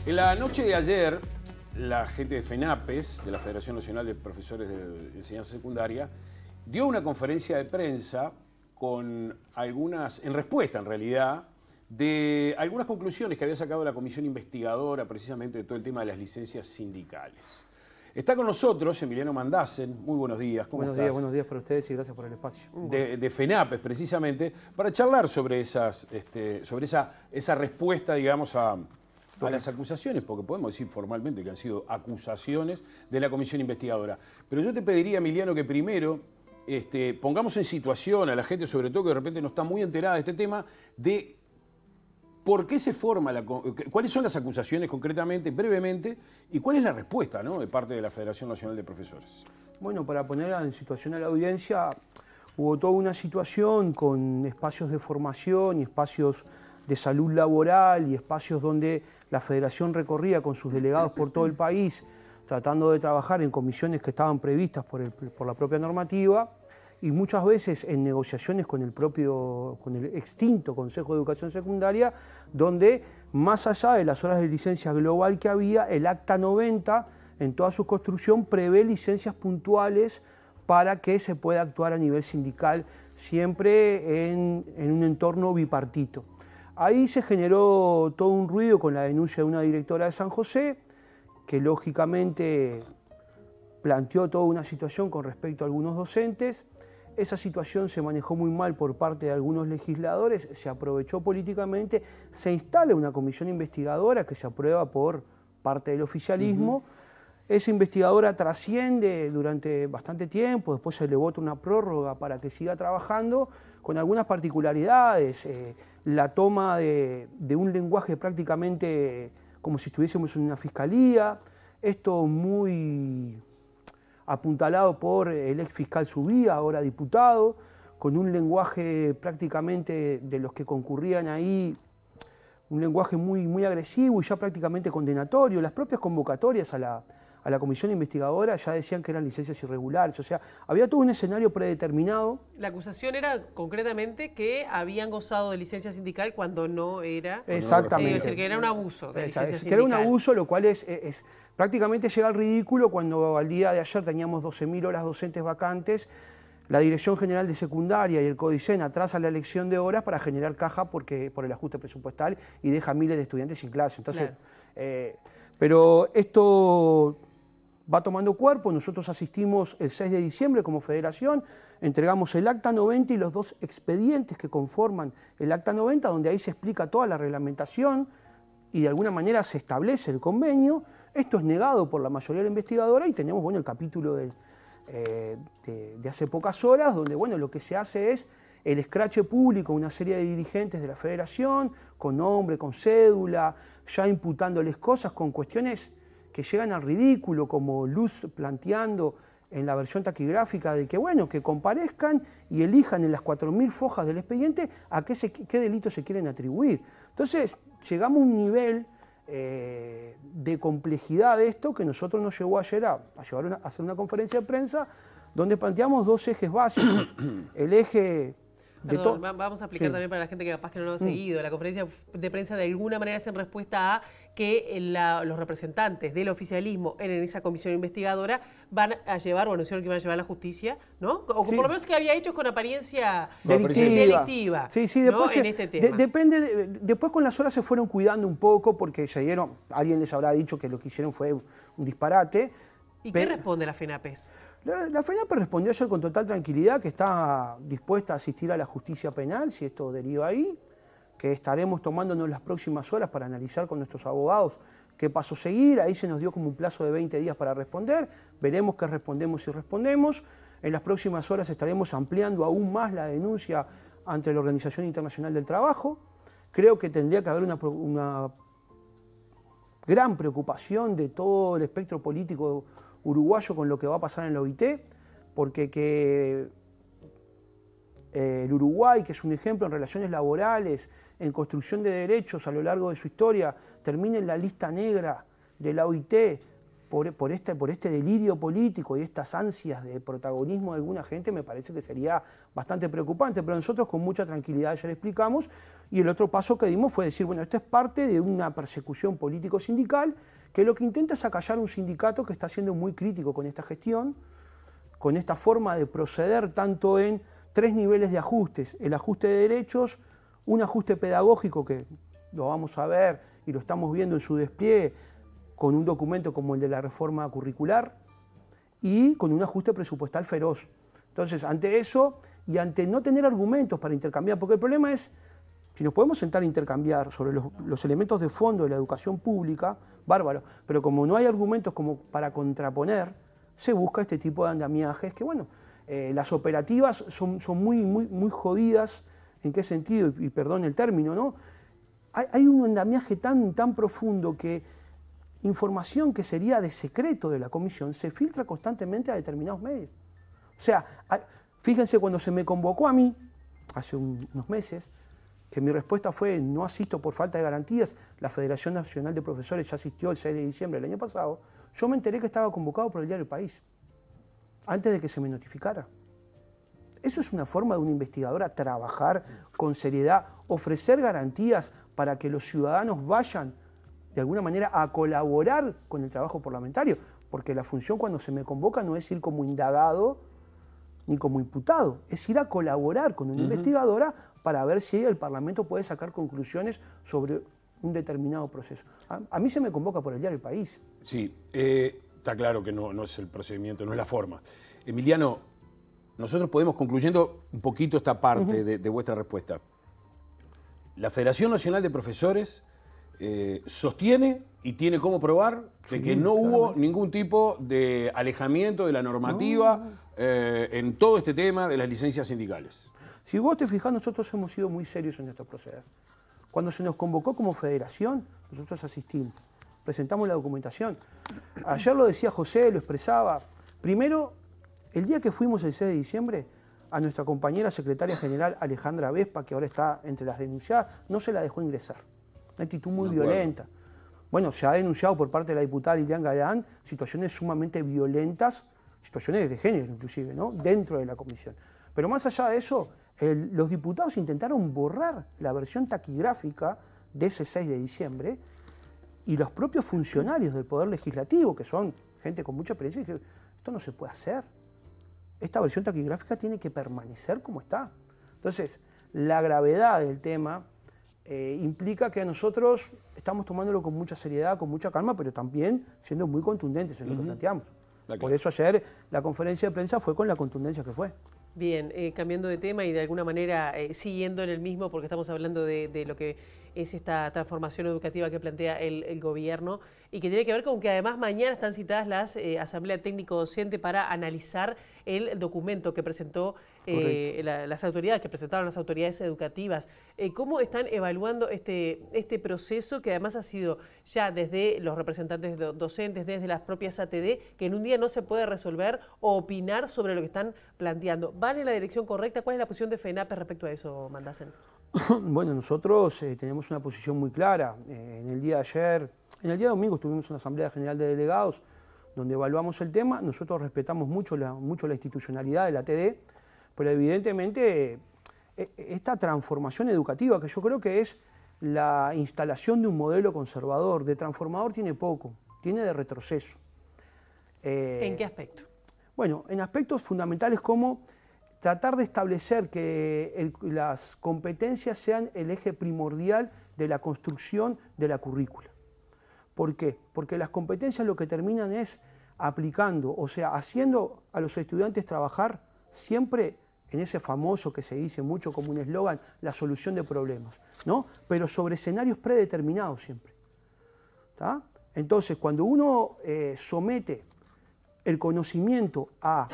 En la noche de ayer, la gente de FENAPES, de la Federación Nacional de Profesores de Enseñanza Secundaria, dio una conferencia de prensa con algunas, en respuesta en realidad, de algunas conclusiones que había sacado la comisión investigadora precisamente de todo el tema de las licencias sindicales. Está con nosotros Emiliano Mandassen. Muy buenos días. ¿Cómo estás? Buenos días para ustedes y gracias por el espacio. De FENAPES, precisamente, para charlar sobre esa respuesta, digamos, a las acusaciones, porque podemos decir formalmente que han sido acusaciones de la comisión investigadora. Pero yo te pediría, Emiliano, que primero pongamos en situación a la gente, sobre todo que de repente no está muy enterada de este tema, de por qué se forma, cuáles son las acusaciones concretamente, brevemente, y cuál es la respuesta, ¿no?, de parte de la Federación Nacional de Profesores. Bueno, para poner en situación a la audiencia, hubo toda una situación con espacios de formación y espacios de salud laboral y espacios donde la Federación recorría con sus delegados por todo el país, tratando de trabajar en comisiones que estaban previstas por la propia normativa, y muchas veces en negociaciones con el extinto Consejo de Educación Secundaria, donde más allá de las horas de licencia global que había, el Acta 90 en toda su construcción prevé licencias puntuales para que se pueda actuar a nivel sindical, siempre en un entorno bipartito. Ahí se generó todo un ruido con la denuncia de una directora de San José, que lógicamente planteó toda una situación con respecto a algunos docentes. Esa situación se manejó muy mal por parte de algunos legisladores, se aprovechó políticamente, se instala una comisión investigadora que se aprueba por parte del oficialismo. Esa investigadora trasciende durante bastante tiempo, después se le vota una prórroga para que siga trabajando con algunas particularidades, la toma de un lenguaje prácticamente como si estuviésemos en una fiscalía, esto muy apuntalado por el ex fiscal Subía, ahora diputado, con un lenguaje prácticamente de los que concurrían ahí, un lenguaje muy agresivo y ya prácticamente condenatorio. Las propias convocatorias a la comisión investigadora ya decían que eran licencias irregulares, o sea, había todo un escenario predeterminado. La acusación era concretamente que habían gozado de licencia sindical cuando no era. Exactamente. Es decir, que era un abuso de licencia sindical. Que era un abuso, lo cual prácticamente llega al ridículo cuando al día de ayer teníamos 12.000 horas docentes vacantes. La Dirección General de Secundaria y el CODICEN atrasa la elección de horas para generar caja por el ajuste presupuestal y deja miles de estudiantes sin clase. Entonces, claro. Pero esto va tomando cuerpo. Nosotros asistimos el 6 de diciembre como federación, entregamos el Acta 90 y los 2 expedientes que conforman el Acta 90, donde ahí se explica toda la reglamentación y de alguna manera se establece el convenio. Esto es negado por la mayoría de la investigadora y tenemos, bueno, el capítulo de hace pocas horas, donde, bueno, lo que se hace es el escrache público a una serie de dirigentes de la federación, con nombre, con cédula, ya imputándoles cosas con cuestiones que llegan al ridículo, como Luz planteando en la versión taquigráfica de que, bueno, que comparezcan y elijan en las 4.000 fojas del expediente a qué delitos se quieren atribuir. Entonces, llegamos a un nivel de complejidad de esto que nosotros nos llevó ayer a hacer una conferencia de prensa donde planteamos 2 ejes básicos. El eje... Perdón, vamos a explicar también para la gente que capaz que no lo ha seguido. La conferencia de prensa de alguna manera es en respuesta a que los representantes del oficialismo en esa comisión investigadora van a llevar, o anunciaron que iban a llevar a la justicia, ¿no? O por lo menos que había hecho con apariencia delictiva. Sí, después, ¿no? En este tema. Después con las horas se fueron cuidando un poco porque alguien les habrá dicho que lo que hicieron fue un disparate. ¿Y qué responde la FENAPES? La FENAPES respondió ayer con total tranquilidad que está dispuesta a asistir a la justicia penal si esto deriva ahí, que estaremos tomándonos las próximas horas para analizar con nuestros abogados qué paso seguir. Ahí se nos dio como un plazo de 20 días para responder, veremos qué respondemos y respondemos. En las próximas horas estaremos ampliando aún más la denuncia ante la Organización Internacional del Trabajo. Creo que tendría que haber una gran preocupación de todo el espectro político uruguayo con lo que va a pasar en la OIT, porque el Uruguay, que es un ejemplo en relaciones laborales, en construcción de derechos a lo largo de su historia, termine en la lista negra de la OIT por este delirio político y estas ansias de protagonismo de alguna gente, me parece que sería bastante preocupante. Pero nosotros con mucha tranquilidad ya le explicamos, y el otro paso que dimos fue decir, bueno, esto es parte de una persecución político-sindical que lo que intenta es acallar un sindicato que está siendo muy crítico con esta gestión, con esta forma de proceder tanto en 3 niveles de ajustes: el ajuste de derechos, un ajuste pedagógico que lo vamos a ver y lo estamos viendo en su despliegue con un documento como el de la reforma curricular, y con un ajuste presupuestal feroz. Entonces, ante eso y ante no tener argumentos para intercambiar, porque el problema es, si nos podemos sentar a intercambiar sobre los elementos de fondo de la educación pública, bárbaro, pero como no hay argumentos como para contraponer, se busca este tipo de andamiajes que, bueno, las operativas son muy jodidas. ¿En qué sentido? Y perdón el término, ¿no? Hay un andamiaje tan profundo que información que sería de secreto de la comisión se filtra constantemente a determinados medios. O sea, fíjense, cuando se me convocó a mí, hace unos meses, que mi respuesta fue: no asisto por falta de garantías, la Federación Nacional de Profesores ya asistió el 6 de diciembre del año pasado, yo me enteré que estaba convocado por el diario El País, antes de que se me notificara. Eso es una forma de una investigadora trabajar con seriedad, ofrecer garantías para que los ciudadanos vayan de alguna manera a colaborar con el trabajo parlamentario, porque la función cuando se me convoca no es ir como indagado ni como imputado, es ir a colaborar con una investigadora para ver si el Parlamento puede sacar conclusiones sobre un determinado proceso. A mí se me convoca por el diario El País. Sí, está claro que no es el procedimiento, no es la forma. Emiliano, nosotros podemos, concluyendo un poquito esta parte de vuestra respuesta. La Federación Nacional de Profesores sostiene y tiene cómo probar de que no hubo ningún tipo de alejamiento de la normativa en todo este tema de las licencias sindicales. Si vos te fijás, nosotros hemos sido muy serios en nuestro proceder. Cuando se nos convocó como federación, nosotros asistimos, presentamos la documentación. Ayer lo decía José, lo expresaba. Primero, el día que fuimos el 6 de diciembre, a nuestra compañera secretaria general Alejandra Vespa, que ahora está entre las denunciadas, no se la dejó ingresar. Una actitud muy violenta. Bueno, se ha denunciado por parte de la diputada Lilian Galán situaciones sumamente violentas, situaciones de género inclusive, ¿no?, dentro de la comisión. Pero más allá de eso, los diputados intentaron borrar la versión taquigráfica de ese 6 de diciembre, y los propios funcionarios del Poder Legislativo, que son gente con mucha experiencia, dijeron: esto no se puede hacer. Esta versión taquigráfica tiene que permanecer como está. Entonces, la gravedad del tema implica que nosotros estamos tomándolo con mucha seriedad, con mucha calma, pero también siendo muy contundentes en lo que planteamos. Por eso ayer la conferencia de prensa fue con la contundencia que fue. Bien, cambiando de tema y de alguna manera siguiendo en el mismo, porque estamos hablando de lo que es esta transformación educativa que plantea el gobierno, y que tiene que ver con que además mañana están citadas las Asamblea Técnico Docente para analizar el documento que presentó las autoridades, que presentaron las autoridades educativas. ¿Cómo están evaluando este proceso, que además ha sido ya desde los representantes docentes, desde las propias ATD, que en un día no se puede resolver o opinar sobre lo que están planteando? ¿Van en la dirección correcta? ¿Cuál es la posición de FENAPE respecto a eso, Mandasen? Bueno, nosotros tenemos una posición muy clara. En el día de domingo tuvimos una Asamblea General de Delegados donde evaluamos el tema. Nosotros respetamos mucho la institucionalidad de la ATD, pero evidentemente esta transformación educativa, que yo creo que es la instalación de un modelo conservador, de transformador tiene poco, tiene de retroceso. ¿En qué aspecto? Bueno, en aspectos fundamentales como tratar de establecer que las competencias sean el eje primordial de la construcción de la currícula. ¿Por qué? Porque las competencias lo que terminan es aplicando, o sea, haciendo a los estudiantes trabajar siempre en ese famoso que se dice mucho como un eslogan, la solución de problemas, ¿no? Pero sobre escenarios predeterminados siempre. ¿Tá? Entonces, cuando uno somete el conocimiento a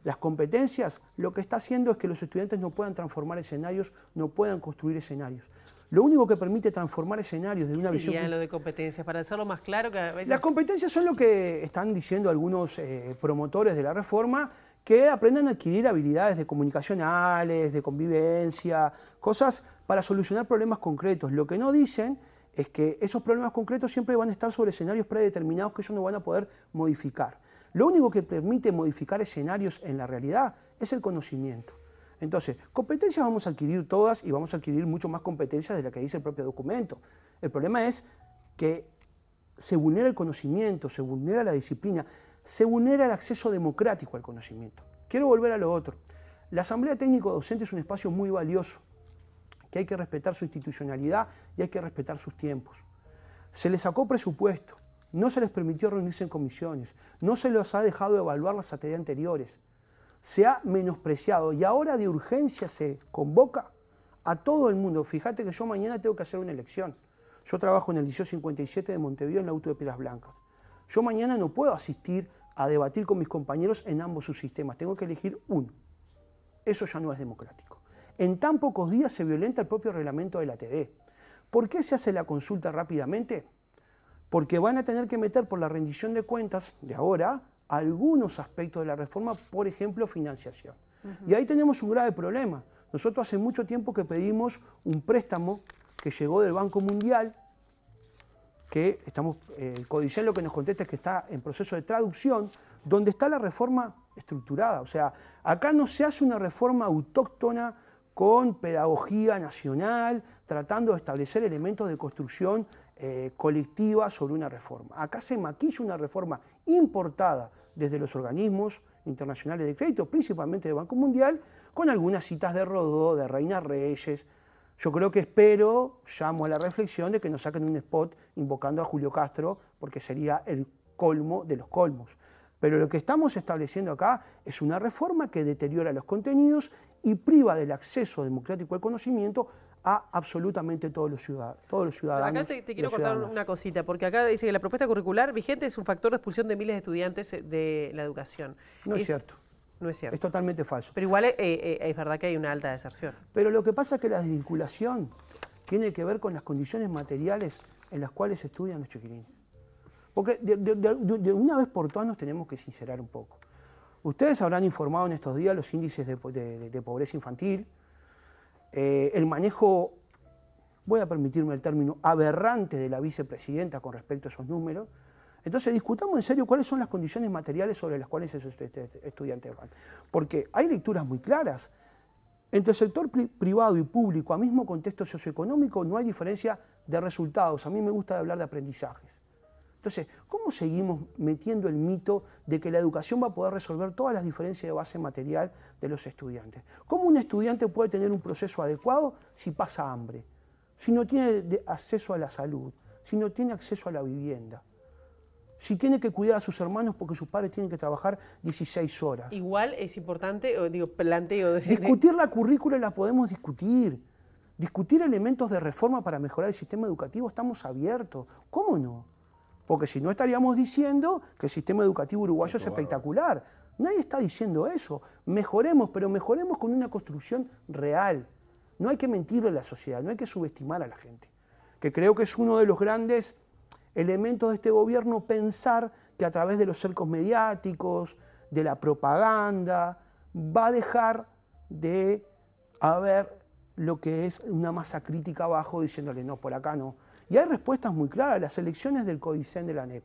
las competencias, lo que está haciendo es que los estudiantes no puedan transformar escenarios, no puedan construir escenarios. Lo único que permite transformar escenarios de una visión... ¿Qué sería lo de competencias? Para hacerlo más claro, que a veces... Las competencias son lo que están diciendo algunos promotores de la reforma, que aprendan a adquirir habilidades de comunicacionales, de convivencia, cosas para solucionar problemas concretos. Lo que no dicen es que esos problemas concretos siempre van a estar sobre escenarios predeterminados que ellos no van a poder modificar. Lo único que permite modificar escenarios en la realidad es el conocimiento. Entonces, competencias vamos a adquirir todas y vamos a adquirir mucho más competencias de las que dice el propio documento. El problema es que se vulnera el conocimiento, se vulnera la disciplina, se vulnera el acceso democrático al conocimiento. Quiero volver a lo otro. La Asamblea Técnico-Docente es un espacio muy valioso, que hay que respetar su institucionalidad y hay que respetar sus tiempos. Se les sacó presupuesto, no se les permitió reunirse en comisiones, no se les ha dejado evaluar las actividades anteriores, se ha menospreciado y ahora de urgencia se convoca a todo el mundo. Fíjate que yo mañana tengo que hacer una elección. Yo trabajo en el Liceo 57 de Montevideo en la UTU de Piedras Blancas. Yo mañana no puedo asistir a debatir con mis compañeros en ambos subsistemas, tengo que elegir uno. Eso ya no es democrático. En tan pocos días se violenta el propio reglamento de la ATD. ¿Por qué se hace la consulta rápidamente? Porque van a tener que meter por la rendición de cuentas de ahora algunos aspectos de la reforma, por ejemplo, financiación. Y ahí tenemos un grave problema. Nosotros hace mucho tiempo que pedimos un préstamo que llegó del Banco Mundial, que el Codicen lo que nos contesta es que está en proceso de traducción, donde está la reforma estructurada. O sea, acá no se hace una reforma autóctona con pedagogía nacional, tratando de establecer elementos de construcción colectiva sobre una reforma. Acá se maquilla una reforma importada desde los organismos internacionales de crédito, principalmente del Banco Mundial, con algunas citas de Rodó, de Reina Reyes. Yo creo que llamo a la reflexión de que nos saquen un spot invocando a Julio Castro, porque sería el colmo de los colmos. Pero lo que estamos estableciendo acá es una reforma que deteriora los contenidos y priva del acceso democrático al conocimiento a absolutamente todos los ciudadanos. Acá te quiero contar una cosita, porque acá dice que la propuesta curricular vigente es un factor de expulsión de miles de estudiantes de la educación. No es cierto. No es cierto. Es totalmente falso. Pero igual es verdad que hay una alta deserción. Pero lo que pasa es que la desvinculación tiene que ver con las condiciones materiales en las cuales estudian los chiquilines. Porque de una vez por todas nos tenemos que sincerar un poco. Ustedes habrán informado en estos días los índices de pobreza infantil, el manejo, voy a permitirme el término, aberrante de la vicepresidenta con respecto a esos números. Entonces discutamos en serio cuáles son las condiciones materiales sobre las cuales esos estudiantes van. Porque hay lecturas muy claras. Entre el sector privado y público, a mismo contexto socioeconómico, no hay diferencia de resultados. A mí me gusta hablar de aprendizajes. Entonces, ¿cómo seguimos metiendo el mito de que la educación va a poder resolver todas las diferencias de base material de los estudiantes? ¿Cómo un estudiante puede tener un proceso adecuado si pasa hambre? Si no tiene acceso a la salud, si no tiene acceso a la vivienda, si tiene que cuidar a sus hermanos porque sus padres tienen que trabajar 16 horas. Igual es importante, planteo... Discutir la currícula la podemos discutir. Discutir elementos de reforma para mejorar el sistema educativo estamos abiertos. ¿Cómo no? Porque si no estaríamos diciendo que el sistema educativo uruguayo es espectacular. Nadie está diciendo eso. Mejoremos, pero mejoremos con una construcción real. No hay que mentirle a la sociedad, no hay que subestimar a la gente. Que creo que es uno de los grandes elementos de este gobierno, pensar que a través de los cercos mediáticos, de la propaganda, va a dejar de haber lo que es una masa crítica abajo diciéndole no, por acá no. Y hay respuestas muy claras. Las elecciones del Codicen de la ANEP.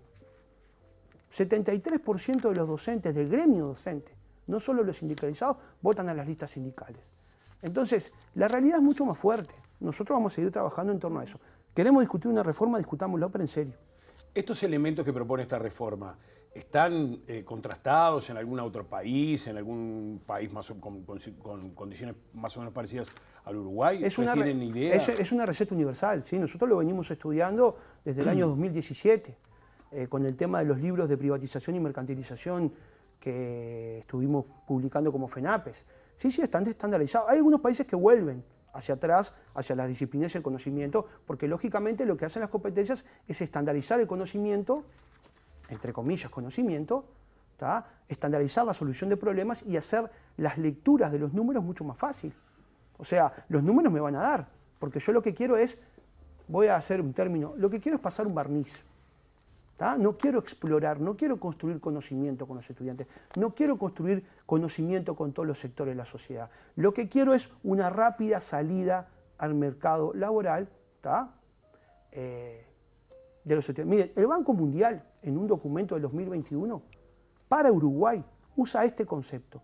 73% de los docentes del gremio docente, no solo los sindicalizados, votan a las listas sindicales. Entonces, la realidad es mucho más fuerte. Nosotros vamos a seguir trabajando en torno a eso. ¿Queremos discutir una reforma? Discutámoslo, pero en serio. Estos elementos que propone esta reforma, ¿están contrastados en algún otro país, en algún país con condiciones más o menos parecidas al Uruguay? ¿Tienen idea? Es una receta universal, ¿sí? Nosotros lo venimos estudiando desde el año 2017, con el tema de los libros de privatización y mercantilización que estuvimos publicando como FENAPES. Sí, están estandarizados. Hay algunos países que vuelven hacia atrás, hacia las disciplinas y el conocimiento, porque lógicamente lo que hacen las competencias es estandarizar el conocimiento, entre comillas conocimiento, ¿tá? Estandarizar la solución de problemas y hacer las lecturas de los números mucho más fácil. O sea, los números me van a dar, porque yo lo que quiero es, voy a hacer un término, lo que quiero es pasar un barniz. ¿Tá? No quiero explorar, no quiero construir conocimiento con los estudiantes, no quiero construir conocimiento con todos los sectores de la sociedad. Lo que quiero es una rápida salida al mercado laboral, ¿tá? de los estudiantes. Miren, el Banco Mundial, en un documento del 2021, para Uruguay, usa este concepto: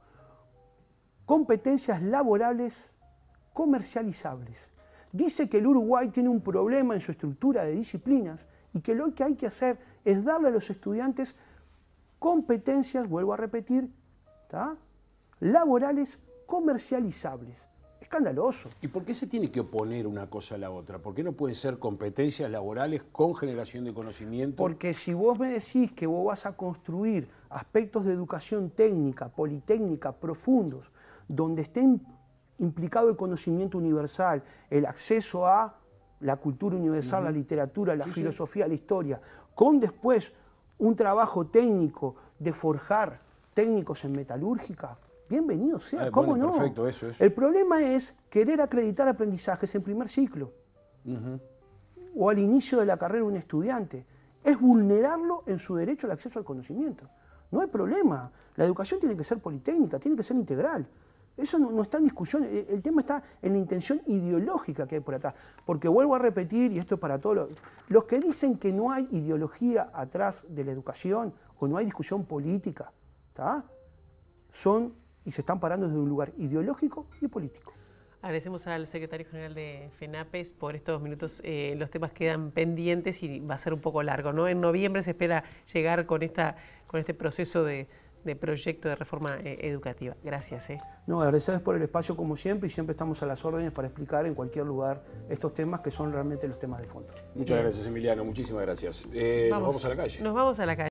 competencias laborales comercializables. Dice que el Uruguay tiene un problema en su estructura de disciplinas y que lo que hay que hacer es darle a los estudiantes competencias, vuelvo a repetir, ¿tá?, laborales comercializables. Escandaloso. ¿Y por qué se tiene que oponer una cosa a la otra? ¿Por qué no pueden ser competencias laborales con generación de conocimiento? Porque si vos me decís que vos vas a construir aspectos de educación técnica, politécnica, profundos, donde estén implicado el conocimiento universal, el acceso a la cultura universal, la literatura, la filosofía, la historia, con después un trabajo técnico de forjar técnicos en metalúrgica, bienvenido sea, ¿cómo bueno, no? Perfecto, eso es. El problema es querer acreditar aprendizajes en primer ciclo o al inicio de la carrera de un estudiante. Es vulnerarlo en su derecho al acceso al conocimiento. No hay problema. La educación tiene que ser politécnica, tiene que ser integral. Eso no está en discusión. El tema está en la intención ideológica que hay por atrás. Porque vuelvo a repetir, y esto es para todos los que dicen que no hay ideología atrás de la educación o no hay discusión política, ¿tá?, son y se están parando desde un lugar ideológico y político. Agradecemos al secretario general de FENAPES por estos minutos. Los temas quedan pendientes y va a ser un poco largo, ¿no? En noviembre se espera llegar con este proceso de proyecto de reforma educativa. Gracias. No, agradecerles por el espacio como siempre y siempre estamos a las órdenes para explicar en cualquier lugar estos temas que son realmente los temas de fondo. Muchas gracias, Emiliano. Muchísimas gracias. Nos vamos a la calle. Nos vamos a la calle.